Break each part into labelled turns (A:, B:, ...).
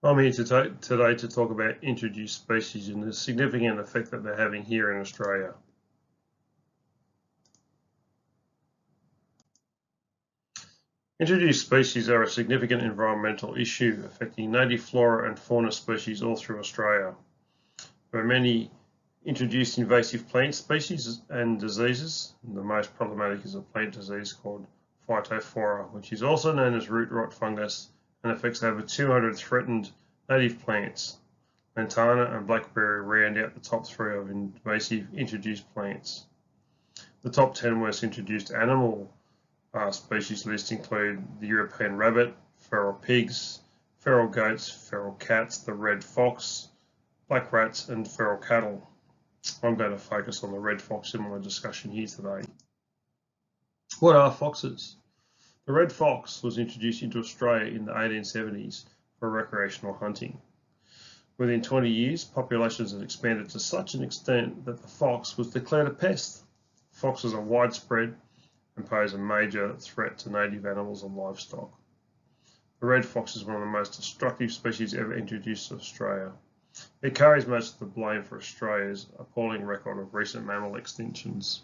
A: I'm here today to talk about introduced species and the significant effect that they're having here in Australia. Introduced species are a significant environmental issue affecting native flora and fauna species all through Australia. There are many introduced invasive plant species and diseases. The most problematic is a plant disease called Phytophthora, which is also known as root rot fungus and affects over 200 threatened native plants. Lantana and blackberry round out the top 3 of invasive introduced plants. The top 10 worst introduced animal species list include the European rabbit, feral pigs, feral goats, feral cats, the red fox, black rats and feral cattle. I'm going to focus on the red fox in my discussion here today. What are foxes? The red fox was introduced into Australia in the 1870s for recreational hunting. Within 20 years, populations had expanded to such an extent that the fox was declared a pest. Foxes are widespread and pose a major threat to native animals and livestock. The red fox is one of the most destructive species ever introduced to Australia. It carries most of the blame for Australia's appalling record of recent mammal extinctions.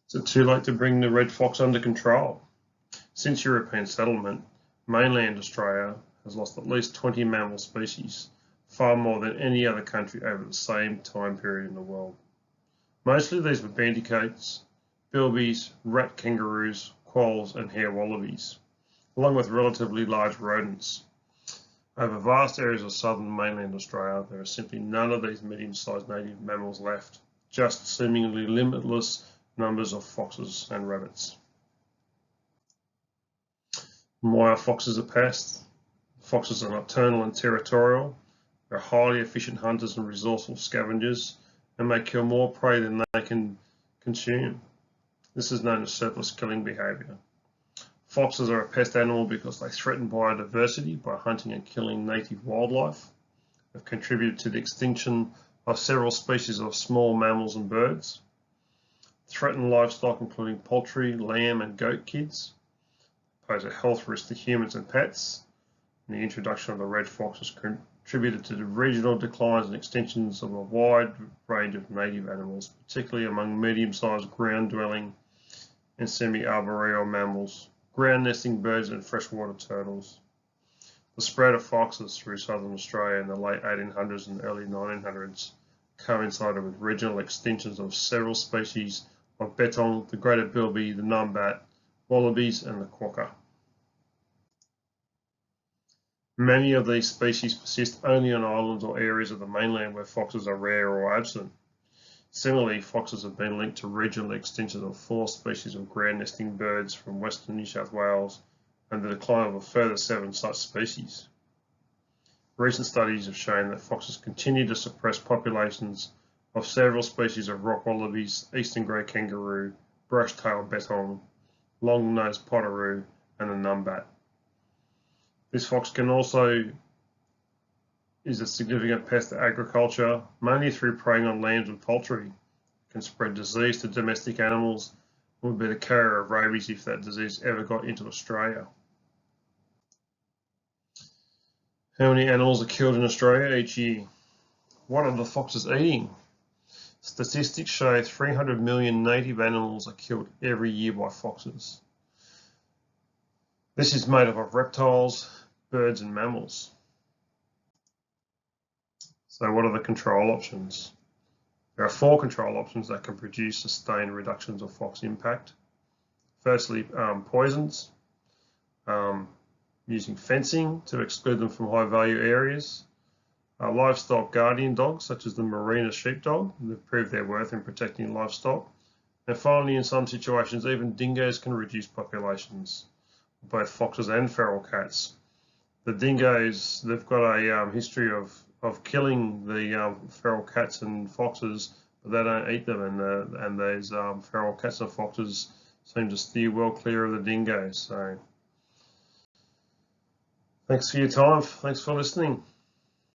A: Is it too late to bring the red fox under control? Since European settlement, mainland Australia has lost at least 20 mammal species, far more than any other country over the same time period in the world. Mostly these were bandicoots, bilbies, rat kangaroos, quolls and hare wallabies, along with relatively large rodents. Over vast areas of southern mainland Australia, there are simply none of these medium-sized native mammals left, just seemingly limitless numbers of foxes and rabbits. Why are foxes a pest? Foxes are nocturnal and territorial. They're highly efficient hunters and resourceful scavengers and may kill more prey than they can consume. This is known as surplus killing behaviour. Foxes are a pest animal because they threaten biodiversity by hunting and killing native wildlife. They've contributed to the extinction of several species of small mammals and birds. Threaten livestock including poultry, lamb and goat kids. Pose a health risk to humans and pets. And the introduction of the red fox has contributed to the regional declines and extinctions of a wide range of native animals, particularly among medium-sized ground-dwelling and semi-arboreal mammals, ground-nesting birds and freshwater turtles. The spread of foxes through southern Australia in the late 1800s and early 1900s coincided with regional extinctions of several species of bettong, the greater bilby, the numbat, wallabies and the quokka. Many of these species persist only on islands or areas of the mainland where foxes are rare or absent. Similarly, foxes have been linked to regional extinctions of 4 species of ground-nesting birds from western New South Wales and the decline of a further 7 such species. Recent studies have shown that foxes continue to suppress populations of several species of rock wallabies, eastern grey kangaroo, brush-tailed bettong, long-nosed potteroo and the numbat. This fox can also is a significant pest to agriculture, mainly through preying on lambs and poultry. It can spread disease to domestic animals and would be the carrier of rabies if that disease ever got into Australia. How many animals are killed in Australia each year? What are the foxes eating? Statistics show 300 million native animals are killed every year by foxes. This is made up of reptiles, birds and mammals. So what are the control options? There are 4 control options that can produce sustained reductions of fox impact. Firstly, poisons, using fencing to exclude them from high value areas. Livestock guardian dogs such as the Merino sheepdog, they've proved their worth in protecting livestock. And finally, in some situations, even dingoes can reduce populations, both foxes and feral cats. The dingoes, they've got a history of killing the feral cats and foxes, but they don't eat them, and those feral cats and foxes seem to steer well clear of the dingoes. So thanks for your time. Thanks for listening.